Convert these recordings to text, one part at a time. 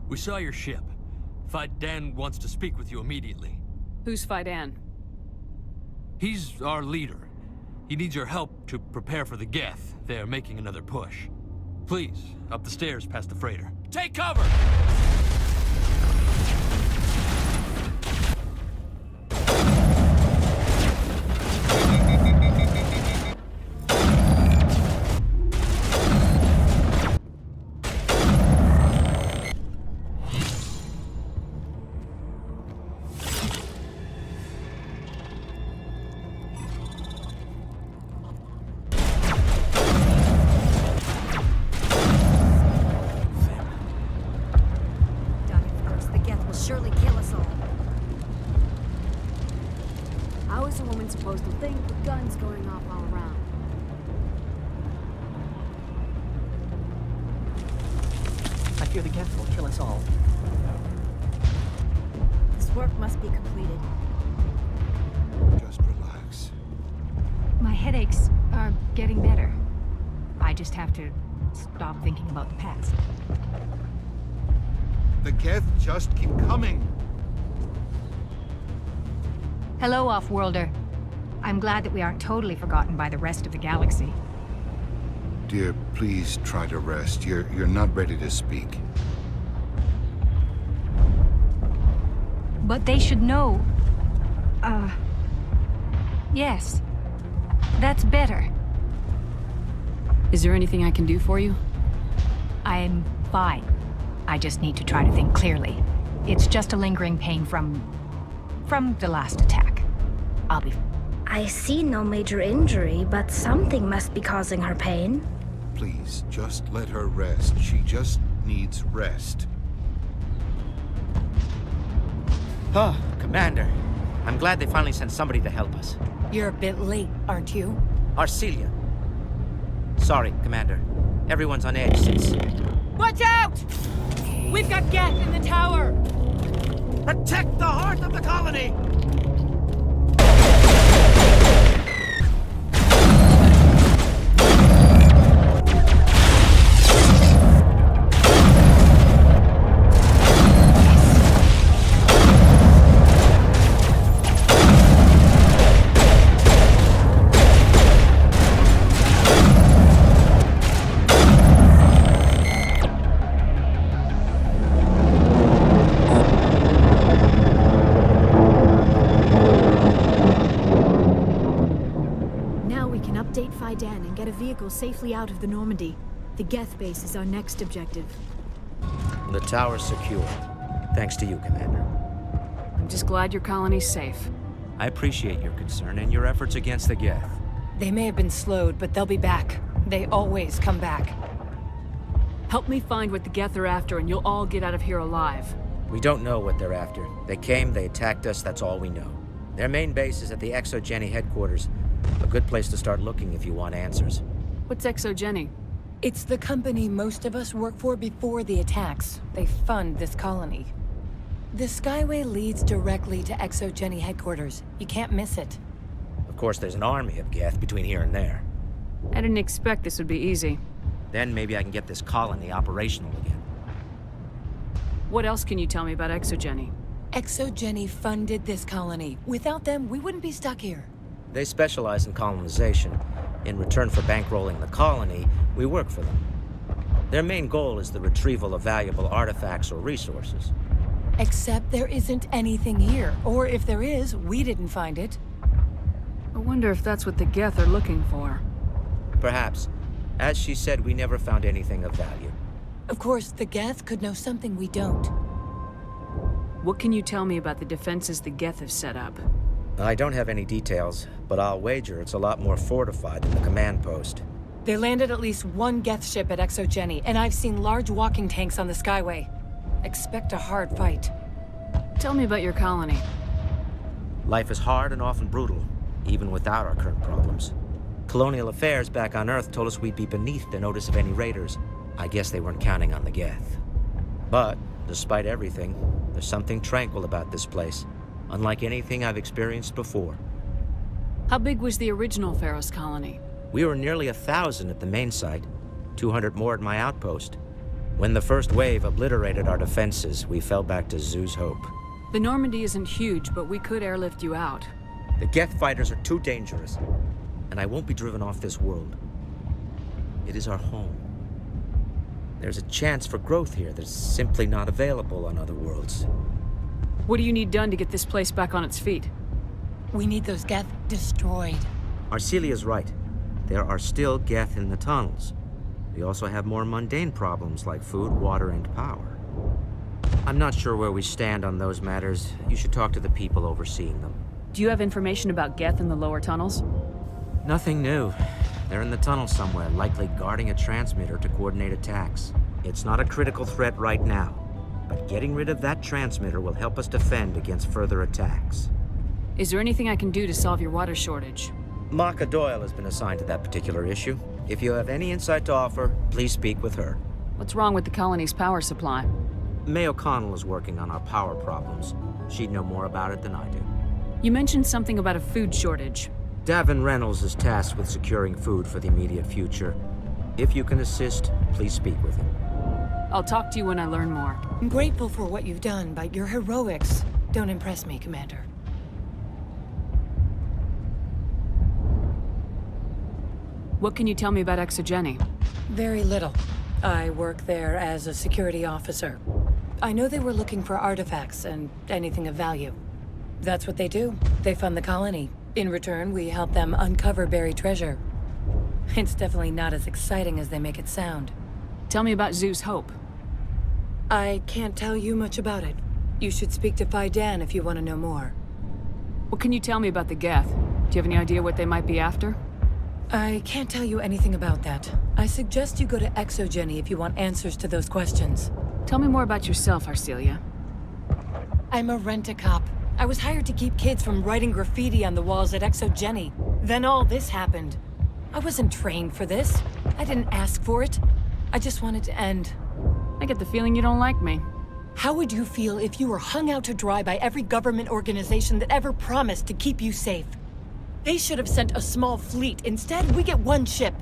We saw your ship. Fidan wants to speak with you immediately. Who's Fidan? He's our leader. He needs your help to prepare for the Geth. They're making another push. Please, up the stairs past the freighter. Take cover! Surely kill us all. How is a woman supposed to think with guns going off all around? I fear the Geth will kill us all. This work must be completed. Just relax. My headaches are getting better. I just have to stop thinking about the past. The Geth just keep coming. Hello, Off-Worlder. I'm glad that we aren't totally forgotten by the rest of the galaxy. Dear, please try to rest. You're not ready to speak. But they should know. Yes. That's better. Is there anything I can do for you? I'm fine. I just need to try to think clearly. It's just a lingering pain from the last attack. I'll be... I see no major injury, but something must be causing her pain. Please, just let her rest. She just needs rest. Huh, Commander. I'm glad they finally sent somebody to help us. You're a bit late, aren't you? Arcelia. Sorry, Commander. Everyone's on edge since... Watch out! We've got Geth in the tower! Protect the heart of the colony! Fidan and get a vehicle safely out of the Normandy. The Geth base is our next objective. The tower's secure. Thanks to you, Commander. I'm just glad your colony's safe. I appreciate your concern and your efforts against the Geth. They may have been slowed, but they'll be back. They always come back. Help me find what the Geth are after and you'll all get out of here alive. We don't know what they're after. They came, they attacked us, that's all we know. Their main base is at the Exogeny headquarters. A good place to start looking if you want answers. What's Exogeny? It's the company most of us work for before the attacks. They fund this colony. The Skyway leads directly to Exogeny headquarters. You can't miss it. Of course, there's an army of Geth between here and there. I didn't expect this would be easy. Then maybe I can get this colony operational again. What else can you tell me about Exogeny? Exogeny funded this colony. Without them, we wouldn't be stuck here. They specialize in colonization. In return for bankrolling the colony, we work for them. Their main goal is the retrieval of valuable artifacts or resources. Except there isn't anything here. Or if there is, we didn't find it. I wonder if that's what the Geth are looking for. Perhaps. As she said, we never found anything of value. Of course, the Geth could know something we don't. What can you tell me about the defenses the Geth have set up? I don't have any details, but I'll wager it's a lot more fortified than the command post. They landed at least one Geth ship at Exogeny, and I've seen large walking tanks on the Skyway. Expect a hard fight. Tell me about your colony. Life is hard and often brutal, even without our current problems. Colonial affairs back on Earth told us we'd be beneath the notice of any raiders. I guess they weren't counting on the Geth. But, despite everything, there's something tranquil about this place. Unlike anything I've experienced before. How big was the original Feros colony? We were nearly 1,000 at the main site, 200 more at my outpost. When the first wave obliterated our defenses, we fell back to Zoo's Hope. The Normandy isn't huge, but we could airlift you out. The Geth fighters are too dangerous, and I won't be driven off this world. It is our home. There's a chance for growth here that's simply not available on other worlds. What do you need done to get this place back on its feet? We need those Geth destroyed. Arcelia's right. There are still Geth in the tunnels. We also have more mundane problems like food, water, and power. I'm not sure where we stand on those matters. You should talk to the people overseeing them. Do you have information about Geth in the lower tunnels? Nothing new. They're in the tunnel somewhere, likely guarding a transmitter to coordinate attacks. It's not a critical threat right now, but getting rid of that transmitter will help us defend against further attacks. Is there anything I can do to solve your water shortage? Maka Doyle has been assigned to that particular issue. If you have any insight to offer, please speak with her. What's wrong with the colony's power supply? May O'Connell is working on our power problems. She'd know more about it than I do. You mentioned something about a food shortage. Davin Reynolds is tasked with securing food for the immediate future. If you can assist, please speak with him. I'll talk to you when I learn more. I'm grateful for what you've done, but your heroics don't impress me, Commander. What can you tell me about Exogeny? Very little. I work there as a security officer. I know they were looking for artifacts and anything of value. That's what they do. They fund the colony. In return, we help them uncover buried treasure. It's definitely not as exciting as they make it sound. Tell me about Zoo's Hope. I can't tell you much about it. You should speak to Fidan if you want to know more. What can you tell me about the Geth? Do you have any idea what they might be after? I can't tell you anything about that. I suggest you go to Exogeny if you want answers to those questions. Tell me more about yourself, Arcelia. I'm a rent-a-cop. I was hired to keep kids from writing graffiti on the walls at Exogeny. Then all this happened. I wasn't trained for this. I didn't ask for it. I just wanted to end. I get the feeling you don't like me. How would you feel if you were hung out to dry by every government organization that ever promised to keep you safe? They should have sent a small fleet. Instead, we get one ship.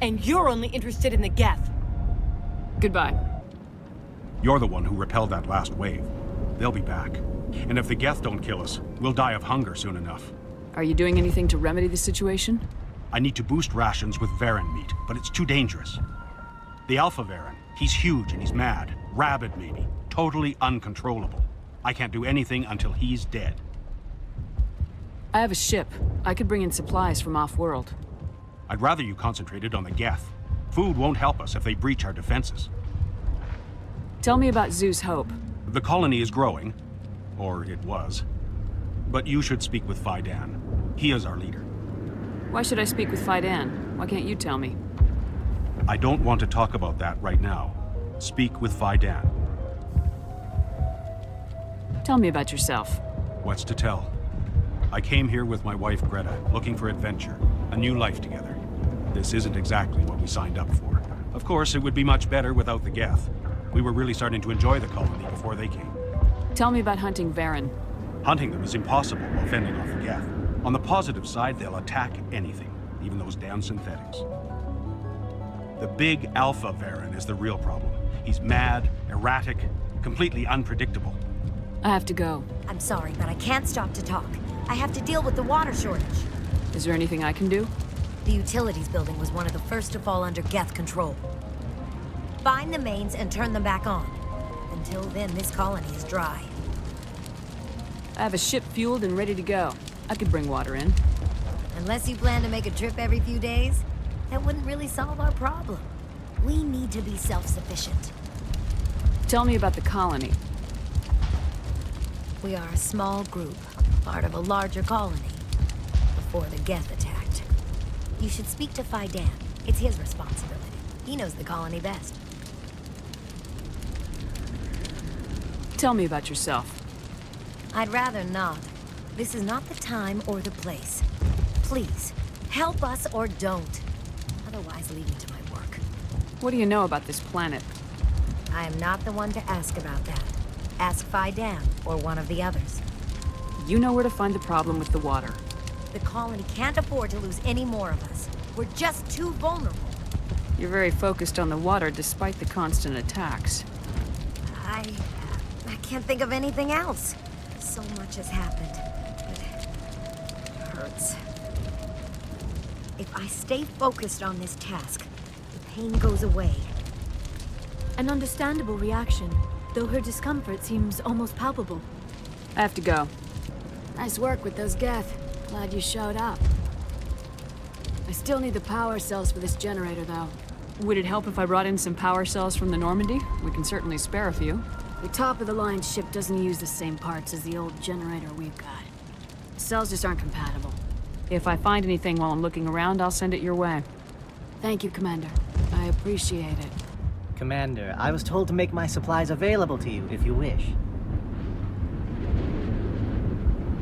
And you're only interested in the Geth. Goodbye. You're the one who repelled that last wave. They'll be back. And if the Geth don't kill us, we'll die of hunger soon enough. Are you doing anything to remedy the situation? I need to boost rations with Varen meat, but it's too dangerous. The Alpha Varen, he's huge and he's mad. Rabid, maybe. Totally uncontrollable. I can't do anything until he's dead. I have a ship. I could bring in supplies from off-world. I'd rather you concentrated on the Geth. Food won't help us if they breach our defenses. Tell me about Zoo's Hope. The colony is growing. Or it was. But you should speak with Fidan. He is our leader. Why should I speak with Fidan? Why can't you tell me? I don't want to talk about that right now. Speak with Fidan. Tell me about yourself. What's to tell? I came here with my wife Greta, looking for adventure, a new life together. This isn't exactly what we signed up for. Of course, it would be much better without the Geth. We were really starting to enjoy the colony before they came. Tell me about hunting Varen. Hunting them is impossible while fending off the Geth. On the positive side, they'll attack anything, even those damn synthetics. The big Alpha Varen is the real problem. He's mad, erratic, completely unpredictable. I have to go. I'm sorry, but I can't stop to talk. I have to deal with the water shortage. Is there anything I can do? The utilities building was one of the first to fall under Geth control. Find the mains and turn them back on. Until then, this colony is dry. I have a ship fueled and ready to go. I could bring water in. Unless you plan to make a trip every few days, that wouldn't really solve our problem. We need to be self-sufficient. Tell me about the colony. We are a small group, part of a larger colony, before the Geth attacked. You should speak to Fidan. It's his responsibility. He knows the colony best. Tell me about yourself. I'd rather not. This is not the time or the place. Please, help us or don't. Otherwise, leave me to my work. What do you know about this planet? I am not the one to ask about that. Ask Fidan or one of the others. You know where to find the problem with the water. The colony can't afford to lose any more of us. We're just too vulnerable. You're very focused on the water despite the constant attacks. I can't think of anything else. So much has happened. It hurts. If I stay focused on this task, the pain goes away. An understandable reaction, though her discomfort seems almost palpable. I have to go. Nice work with those Geth. Glad you showed up. I still need the power cells for this generator, though. Would it help if I brought in some power cells from the Normandy? We can certainly spare a few. The top-of-the-line ship doesn't use the same parts as the old generator we've got. The cells just aren't compatible. If I find anything while I'm looking around, I'll send it your way. Thank you, Commander. I appreciate it. Commander, I was told to make my supplies available to you if you wish.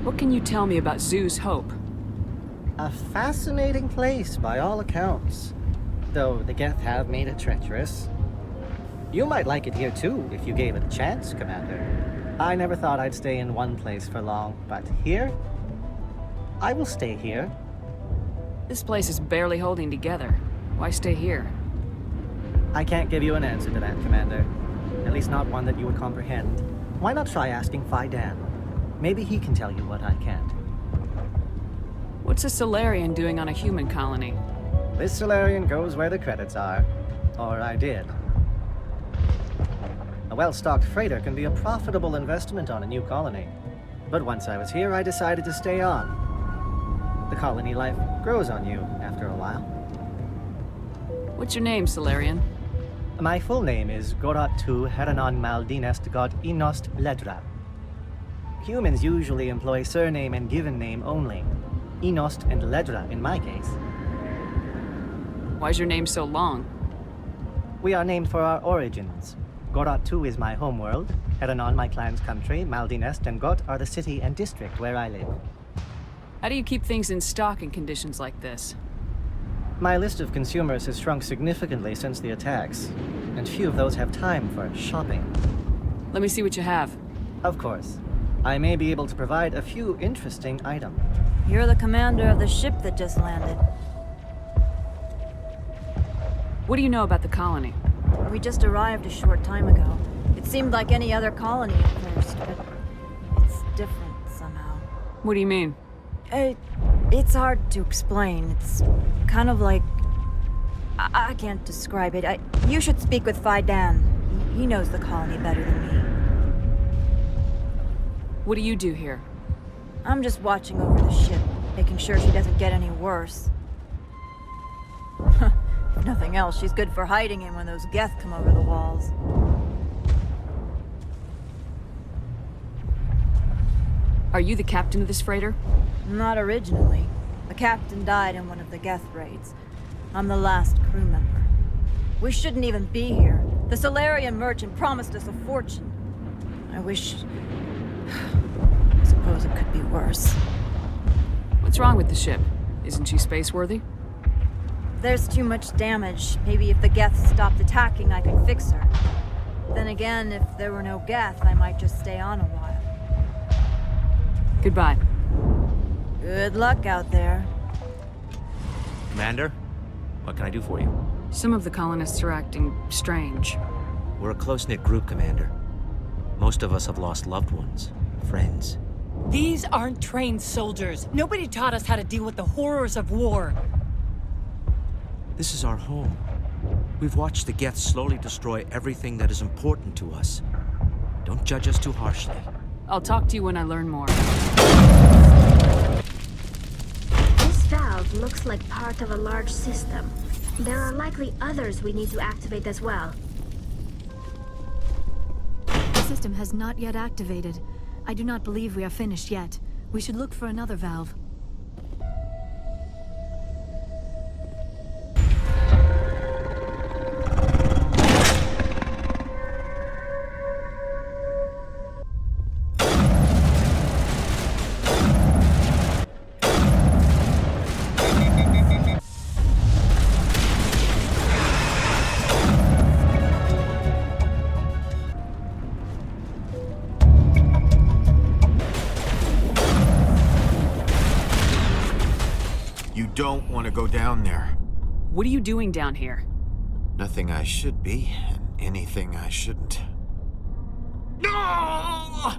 What can you tell me about Zoo's Hope? A fascinating place by all accounts. Though the Geth have made it treacherous. You might like it here too, if you gave it a chance, Commander. I never thought I'd stay in one place for long, but here? I will stay here. This place is barely holding together. Why stay here? I can't give you an answer to that, Commander. At least not one that you would comprehend. Why not try asking Fidan? Maybe he can tell you what I can't. What's a Solarian doing on a human colony? This Solarian goes where the credits are. Or I did. A well-stocked freighter can be a profitable investment on a new colony. But once I was here, I decided to stay on. The colony life grows on you after a while. What's your name, Solarian? My full name is Gorat-tu Heranon Maldinest God Inost Ledra. Humans usually employ surname and given name only. Inost and Ledra in my case. Why's your name so long? We are named for our origins. Gorat-tu is my homeworld, Heranon my clan's country, Maldinest and Got are the city and district where I live. How do you keep things in stock in conditions like this? My list of consumers has shrunk significantly since the attacks, and few of those have time for shopping. Let me see what you have. Of course. I may be able to provide a few interesting items. You're the commander of the ship that just landed. What do you know about the colony? We just arrived a short time ago. It seemed like any other colony at first, but it's different somehow. What do you mean? It's hard to explain. It's kind of like... I can't describe it. You should speak with Fidan. He knows the colony better than me. What do you do here? I'm just watching over the ship, making sure she doesn't get any worse. If nothing else, she's good for hiding in when those Geth come over the walls. Are you the captain of this freighter? Not originally. The captain died in one of the Geth raids. I'm the last crew member. We shouldn't even be here. The Solarian merchant promised us a fortune. I wish... I suppose it could be worse. What's wrong with the ship? Isn't she space-worthy? There's too much damage. Maybe if the Geth stopped attacking, I could fix her. Then again, if there were no Geth, I might just stay on a while. Goodbye. Good luck out there. Commander, what can I do for you? Some of the colonists are acting strange. We're a close-knit group, Commander. Most of us have lost loved ones, friends. These aren't trained soldiers. Nobody taught us how to deal with the horrors of war. This is our home. We've watched the Geth slowly destroy everything that is important to us. Don't judge us too harshly. I'll talk to you when I learn more. This valve looks like part of a large system. There are likely others we need to activate as well. The system has not yet activated. I do not believe we are finished yet. We should look for another valve. Don't want to go down there. What are you doing down here? Nothing I should be, and anything I shouldn't. No!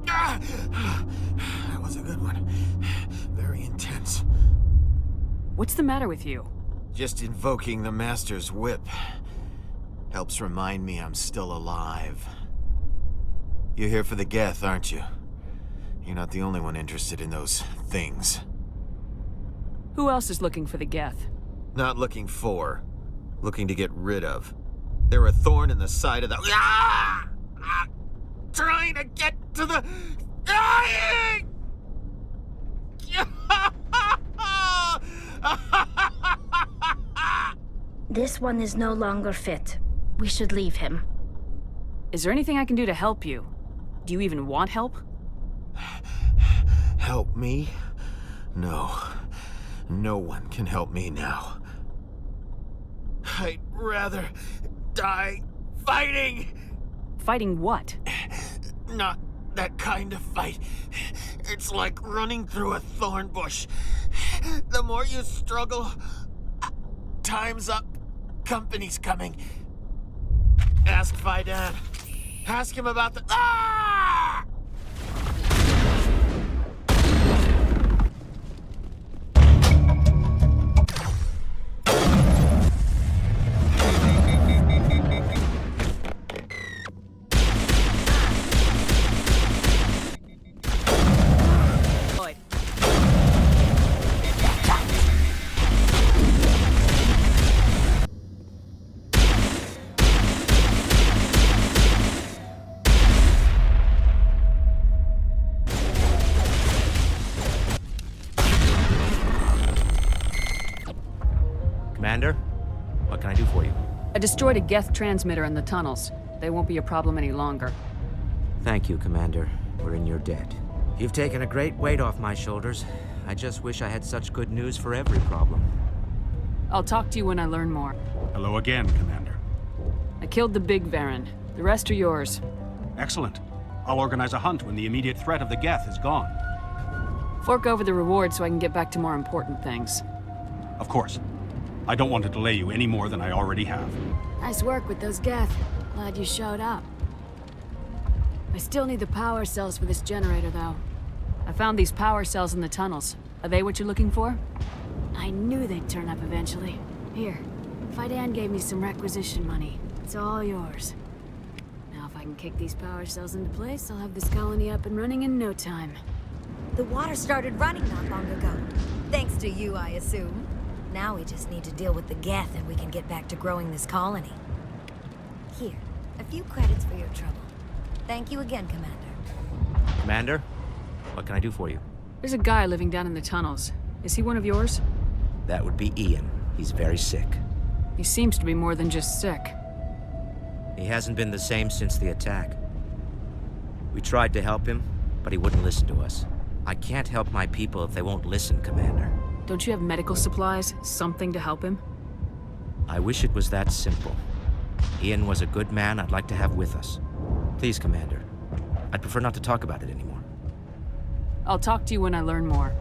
That was a good one. Very intense. What's the matter with you? Just invoking the Master's whip helps remind me I'm still alive. You're here for the Geth, aren't you? You're not the only one interested in those things. Who else is looking for the Geth? Not looking for. Looking to get rid of. They're a thorn in the side of the... Ah! Ah! Trying to get to the... Dying! This one is no longer fit. We should leave him. Is there anything I can do to help you? Do you even want help? Help me? No. No one can help me now. I'd rather die fighting! Fighting what? Not that kind of fight. It's like running through a thorn bush. The more you struggle, time's up. Company's coming. Ask Faidan. Ask him about the... Ah! Commander, what can I do for you? I destroyed a Geth transmitter in the tunnels. They won't be a problem any longer. Thank you, Commander. We're in your debt. You've taken a great weight off my shoulders. I just wish I had such good news for every problem. I'll talk to you when I learn more. Hello again, Commander. I killed the big Baron. The rest are yours. Excellent. I'll organize a hunt when the immediate threat of the Geth is gone. Fork over the reward so I can get back to more important things. Of course. I don't want to delay you any more than I already have. Nice work with those Geth. Glad you showed up. I still need the power cells for this generator, though. I found these power cells in the tunnels. Are they what you're looking for? I knew they'd turn up eventually. Here, Faidan gave me some requisition money. It's all yours. Now if I can kick these power cells into place, I'll have this colony up and running in no time. The water started running not long ago. Thanks to you, I assume. Now we just need to deal with the Geth and we can get back to growing this colony. Here, a few credits for your trouble. Thank you again, Commander. Commander, what can I do for you? There's a guy living down in the tunnels. Is he one of yours? That would be Ian. He's very sick. He seems to be more than just sick. He hasn't been the same since the attack. We tried to help him, but he wouldn't listen to us. I can't help my people if they won't listen, Commander. Don't you have medical supplies? Something to help him? I wish it was that simple. Ian was a good man I'd like to have with us. Please, Commander. I'd prefer not to talk about it anymore. I'll talk to you when I learn more.